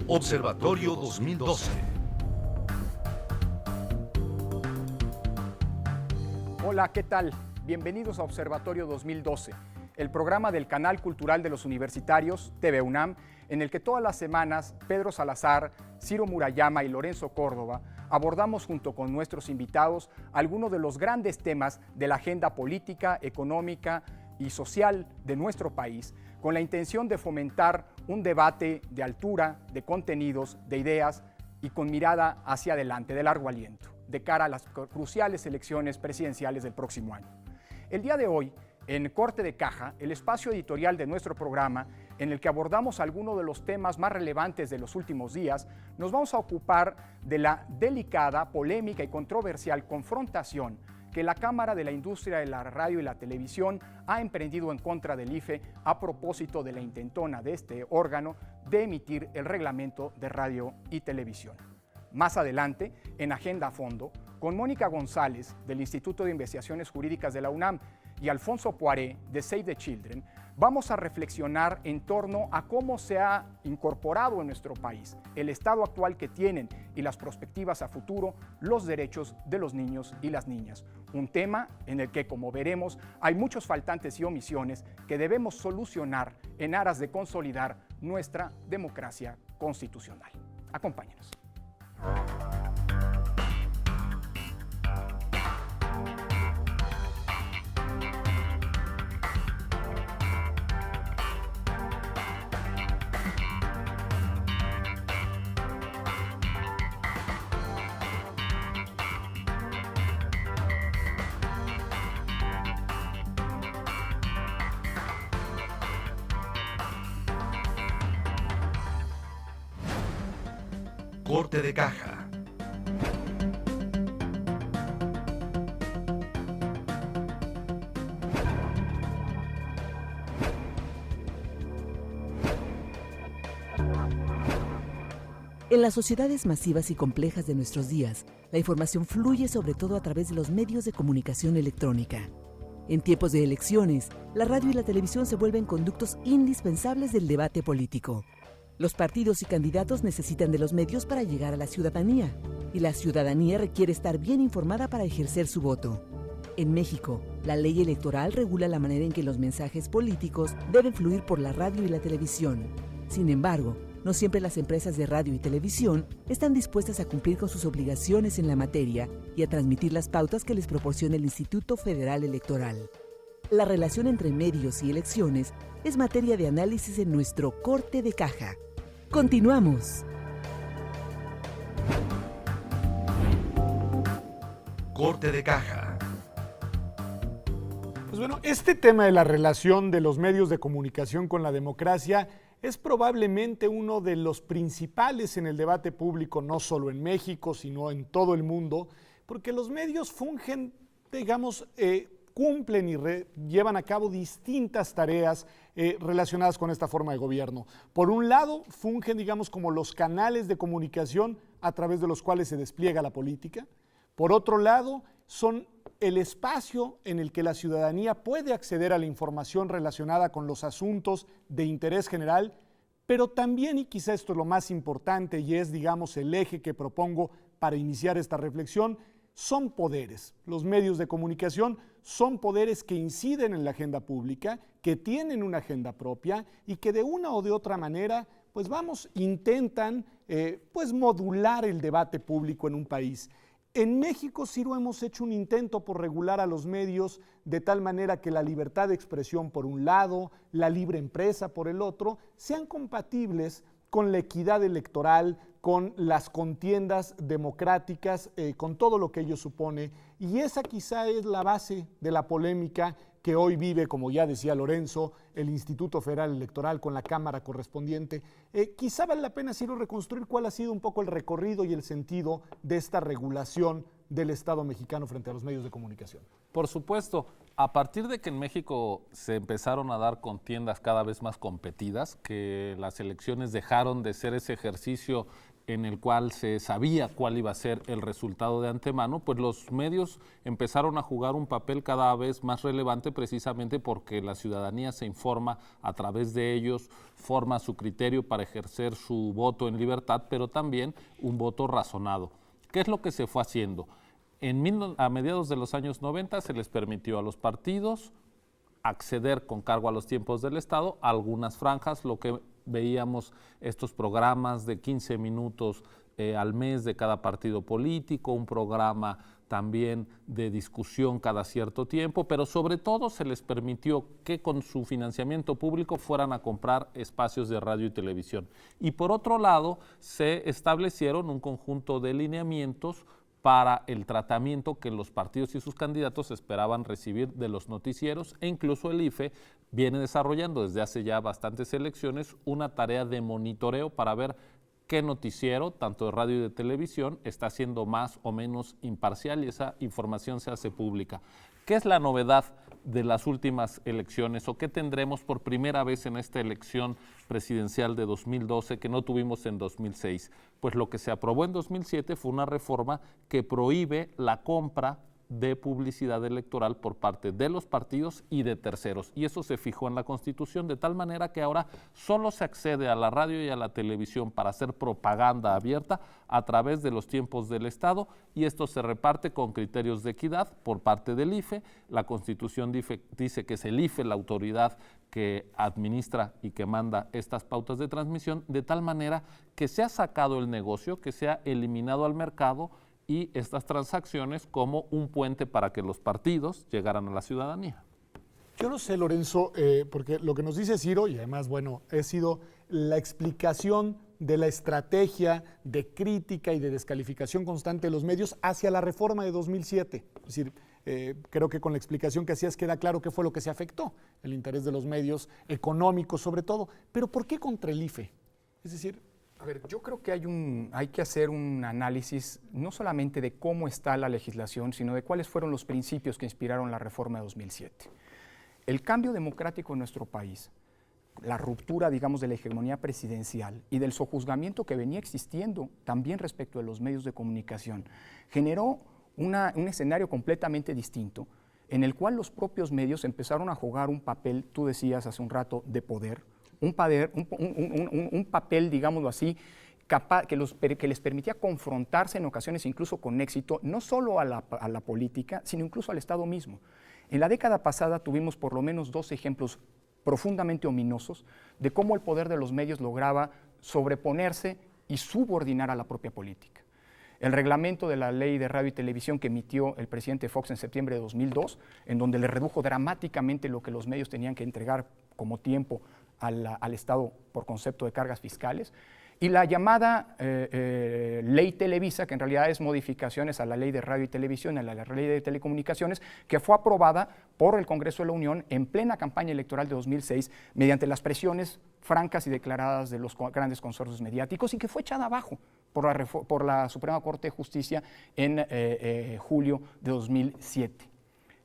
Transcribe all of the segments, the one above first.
Observatorio 2012. Hola, ¿qué tal? Bienvenidos a Observatorio 2012, el programa del Canal Cultural de los Universitarios, TV UNAM, en el que todas las semanas Pedro Salazar, Ciro Murayama y Lorenzo Córdoba abordamos junto con nuestros invitados algunos de los grandes temas de la agenda política, económica y social de nuestro país, con la intención de fomentar un debate de altura, de contenidos, de ideas y con mirada hacia adelante, de largo aliento, de cara a las cruciales elecciones presidenciales del próximo año. El día de hoy, en Corte de Caja, el espacio editorial de nuestro programa, en el que abordamos algunos de los temas más relevantes de los últimos días, nos vamos a ocupar de la delicada, polémica y controversial confrontación que la Cámara de la Industria de la Radio y la Televisión ha emprendido en contra del IFE a propósito de la intentona de este órgano de emitir el reglamento de radio y televisión. Más adelante, en Agenda a Fondo, con Mónica González del Instituto de Investigaciones Jurídicas de la UNAM y Alfonso Poiré de Save the Children, vamos a reflexionar en torno a cómo se ha incorporado en nuestro país el estado actual que tienen y las perspectivas a futuro los derechos de los niños y las niñas. Un tema en el que, como veremos, hay muchos faltantes y omisiones que debemos solucionar en aras de consolidar nuestra democracia constitucional. Acompáñenos. Corte de Caja. En las sociedades masivas y complejas de nuestros días, la información fluye sobre todo a través de los medios de comunicación electrónica. En tiempos de elecciones, la radio y la televisión se vuelven conductos indispensables del debate político. Los partidos y candidatos necesitan de los medios para llegar a la ciudadanía, y la ciudadanía requiere estar bien informada para ejercer su voto. En México, la ley electoral regula la manera en que los mensajes políticos deben fluir por la radio y la televisión. Sin embargo, no siempre las empresas de radio y televisión están dispuestas a cumplir con sus obligaciones en la materia y a transmitir las pautas que les proporciona el Instituto Federal Electoral. La relación entre medios y elecciones es materia de análisis en nuestro Corte de Caja. Continuamos. Corte de Caja. Pues bueno, este tema de la relación de los medios de comunicación con la democracia es probablemente uno de los principales en el debate público, no solo en México, sino en todo el mundo, porque los medios fungen, digamos, cumplen y llevan a cabo distintas tareas relacionadas con esta forma de gobierno. Por un lado, fungen, digamos, como los canales de comunicación a través de los cuales se despliega la política. Por otro lado, son el espacio en el que la ciudadanía puede acceder a la información relacionada con los asuntos de interés general, pero también, y quizá esto es lo más importante y es, digamos, el eje que propongo para iniciar esta reflexión, son poderes. Los medios de comunicación son poderes que inciden en la agenda pública, que tienen una agenda propia y que de una o de otra manera, pues intentan modular el debate público en un país. En México, Ciro, hemos hecho un intento por regular a los medios de tal manera que la libertad de expresión por un lado, la libre empresa por el otro, sean compatibles con la equidad electoral, con las contiendas democráticas, con todo lo que ello supone. Y esa quizá es la base de la polémica que hoy vive, como ya decía Lorenzo, el Instituto Federal Electoral con la Cámara correspondiente. Quizá vale la pena, Ciro, reconstruir cuál ha sido un poco el recorrido y el sentido de esta regulación del Estado mexicano frente a los medios de comunicación. Por supuesto, a partir de que en México se empezaron a dar contiendas cada vez más competidas, que las elecciones dejaron de ser ese ejercicio en el cual se sabía cuál iba a ser el resultado de antemano, pues los medios empezaron a jugar un papel cada vez más relevante precisamente porque la ciudadanía se informa a través de ellos, forma su criterio para ejercer su voto en libertad, pero también un voto razonado. ¿Qué es lo que se fue haciendo? A mediados de los años 90 se les permitió a los partidos acceder con cargo a los tiempos del Estado a algunas franjas, lo que veíamos estos programas de 15 minutos al mes de cada partido político, un programa también de discusión cada cierto tiempo, pero sobre todo se les permitió que con su financiamiento público fueran a comprar espacios de radio y televisión. Y por otro lado, se establecieron un conjunto de lineamientos para el tratamiento que los partidos y sus candidatos esperaban recibir de los noticieros, e incluso el IFE viene desarrollando desde hace ya bastantes elecciones una tarea de monitoreo para ver qué noticiero, tanto de radio y de televisión, está siendo más o menos imparcial y esa información se hace pública. ¿Qué es la novedad de las últimas elecciones o qué tendremos por primera vez en esta elección presidencial de 2012 que no tuvimos en 2006? Pues lo que se aprobó en 2007 fue una reforma que prohíbe la compra de publicidad electoral por parte de los partidos y de terceros. Y eso se fijó en la Constitución de tal manera que ahora solo se accede a la radio y a la televisión para hacer propaganda abierta a través de los tiempos del Estado y esto se reparte con criterios de equidad por parte del IFE. La Constitución dice que es el IFE la autoridad que administra y que manda estas pautas de transmisión de tal manera que se ha sacado el negocio, que se ha eliminado al mercado y estas transacciones como un puente para que los partidos llegaran a la ciudadanía. Yo no sé, Lorenzo, porque lo que nos dice Ciro, y además, bueno, ha sido la explicación de la estrategia de crítica y de descalificación constante de los medios hacia la reforma de 2007. Es decir, creo que con la explicación que hacías queda claro qué fue lo que se afectó, el interés de los medios económicos sobre todo. Pero ¿por qué contra el IFE? Es decir, a ver, yo creo que hay que hacer un análisis no solamente de cómo está la legislación, sino de cuáles fueron los principios que inspiraron la reforma de 2007. El cambio democrático en nuestro país, la ruptura, digamos, de la hegemonía presidencial y del sojuzgamiento que venía existiendo también respecto de los medios de comunicación, generó un escenario completamente distinto en el cual los propios medios empezaron a jugar un papel, tú decías hace un rato, de poder, un papel, digámoslo así, que les permitía confrontarse en ocasiones incluso con éxito, no solo a la política, sino incluso al Estado mismo. En la década pasada tuvimos por lo menos 2 ejemplos profundamente ominosos de cómo el poder de los medios lograba sobreponerse y subordinar a la propia política. El reglamento de la ley de radio y televisión que emitió el presidente Fox en septiembre de 2002, en donde le redujo dramáticamente lo que los medios tenían que entregar como tiempo al Estado por concepto de cargas fiscales, y la llamada Ley Televisa, que en realidad es modificaciones a la Ley de Radio y Televisión, a la Ley de Telecomunicaciones, que fue aprobada por el Congreso de la Unión en plena campaña electoral de 2006, mediante las presiones francas y declaradas de los grandes consorcios mediáticos, y que fue echada abajo por la Suprema Corte de Justicia en julio de 2007.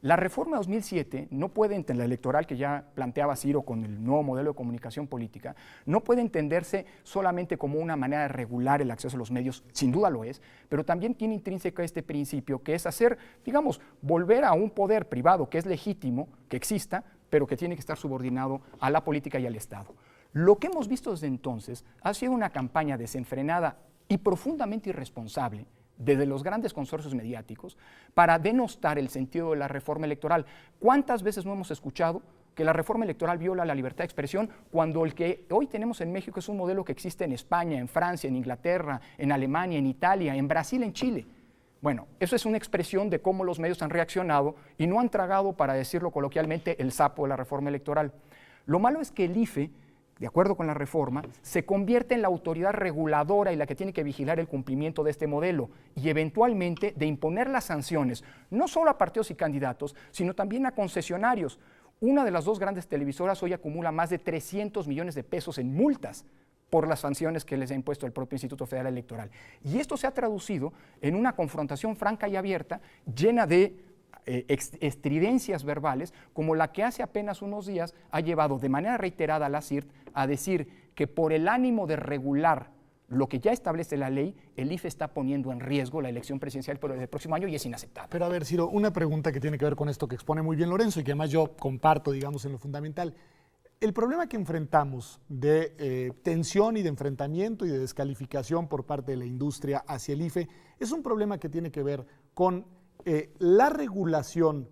La reforma de 2007 no puede, la electoral que ya planteaba Ciro con el nuevo modelo de comunicación política, no puede entenderse solamente como una manera de regular el acceso a los medios, sin duda lo es, pero también tiene intrínseco este principio que es hacer, digamos, volver a un poder privado que es legítimo, que exista, pero que tiene que estar subordinado a la política y al Estado. Lo que hemos visto desde entonces ha sido una campaña desenfrenada y profundamente irresponsable desde los grandes consorcios mediáticos para denostar el sentido de la reforma electoral. ¿Cuántas veces no hemos escuchado que la reforma electoral viola la libertad de expresión cuando el que hoy tenemos en México es un modelo que existe en España, en Francia, en Inglaterra, en Alemania, en Italia, en Brasil, en Chile? Bueno, eso es una expresión de cómo los medios han reaccionado y no han tragado, para decirlo coloquialmente, el sapo de la reforma electoral. Lo malo es que el IFE, de acuerdo con la reforma, se convierte en la autoridad reguladora y la que tiene que vigilar el cumplimiento de este modelo y eventualmente de imponer las sanciones, no solo a partidos y candidatos, sino también a concesionarios. Una de las 2 grandes televisoras hoy acumula más de 300 millones de pesos en multas por las sanciones que les ha impuesto el propio Instituto Federal Electoral. Y esto se ha traducido en una confrontación franca y abierta, llena de estridencias verbales, como la que hace apenas unos días ha llevado de manera reiterada a la CIRT a decir que por el ánimo de regular lo que ya establece la ley, el IFE está poniendo en riesgo la elección presidencial del próximo año y es inaceptable. Pero a ver, Ciro, una pregunta que tiene que ver con esto que expone muy bien Lorenzo y que además yo comparto, digamos, en lo fundamental. El problema que enfrentamos de tensión y de enfrentamiento y de descalificación por parte de la industria hacia el IFE es un problema que tiene que ver con la regulación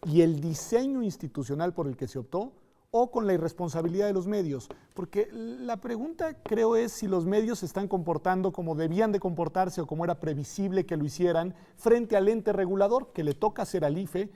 y el diseño institucional por el que se optó o con la irresponsabilidad de los medios. Porque la pregunta, creo, es si los medios se están comportando como debían de comportarse o como era previsible que lo hicieran frente al ente regulador que le toca hacer al IFE,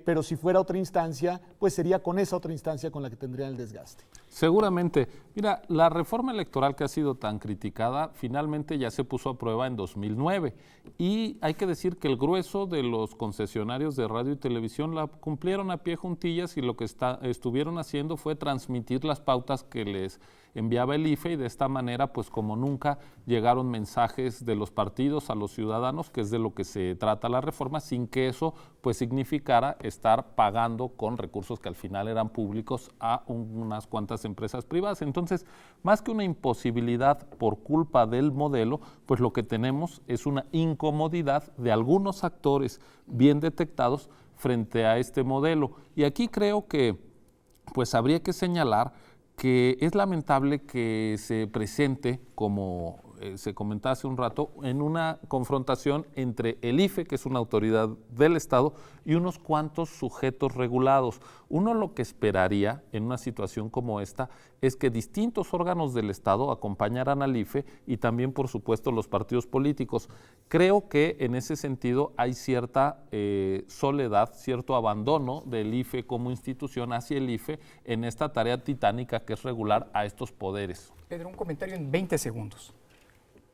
pero si fuera otra instancia, pues sería con esa otra instancia con la que tendrían el desgaste. Seguramente. Mira, la reforma electoral que ha sido tan criticada finalmente ya se puso a prueba en 2009 y hay que decir que el grueso de los concesionarios de radio y televisión la cumplieron a pie juntillas y lo que estuvieron haciendo fue transmitir las pautas que les enviaba el IFE y de esta manera, pues como nunca, llegaron mensajes de los partidos a los ciudadanos, que es de lo que se trata la reforma, sin que eso pues significara estar pagando con recursos que al final eran públicos a unas cuantas empresas privadas. Entonces, más que una imposibilidad por culpa del modelo, pues lo que tenemos es una incomodidad de algunos actores bien detectados frente a este modelo. Y aquí creo que pues habría que señalar que es lamentable que se presente, como se comentaba hace un rato, en una confrontación entre el IFE, que es una autoridad del Estado, y unos cuantos sujetos regulados. Uno lo que esperaría en una situación como esta es que distintos órganos del Estado acompañaran al IFE y también, por supuesto, los partidos políticos. Creo que en ese sentido hay cierta soledad, cierto abandono del IFE como institución hacia el IFE en esta tarea titánica que es regular a estos poderes. Pedro, un comentario en 20 segundos.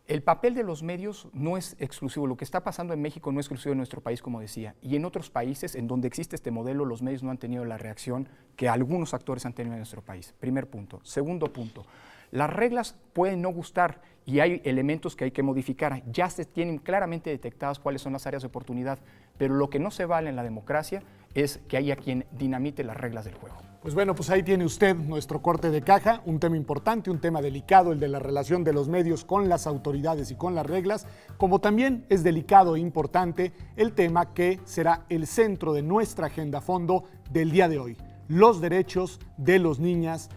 El papel de los medios no es exclusivo. Lo que está pasando en México no es exclusivo de nuestro país, como decía. Y en otros países en donde existe este modelo, los medios no han tenido la reacción que algunos actores han tenido en nuestro país. Primer punto. Segundo punto. Las reglas pueden no gustar y hay elementos que hay que modificar. Ya se tienen claramente detectadas cuáles son las áreas de oportunidad, pero lo que no se vale en la democracia es que haya quien dinamite las reglas del juego. Pues bueno, pues ahí tiene usted nuestro corte de caja, un tema importante, un tema delicado, el de la relación de los medios con las autoridades y con las reglas, como también es delicado e importante el tema que será el centro de nuestra agenda a fondo del día de hoy, los derechos de los niños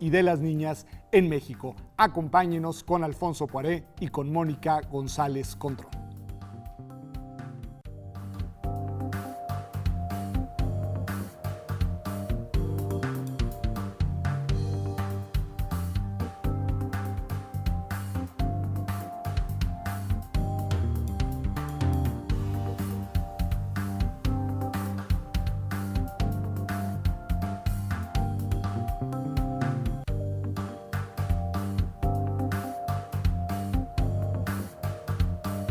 y de las niñas en México. Acompáñenos con Alfonso Poiré y con Mónica González Contrón.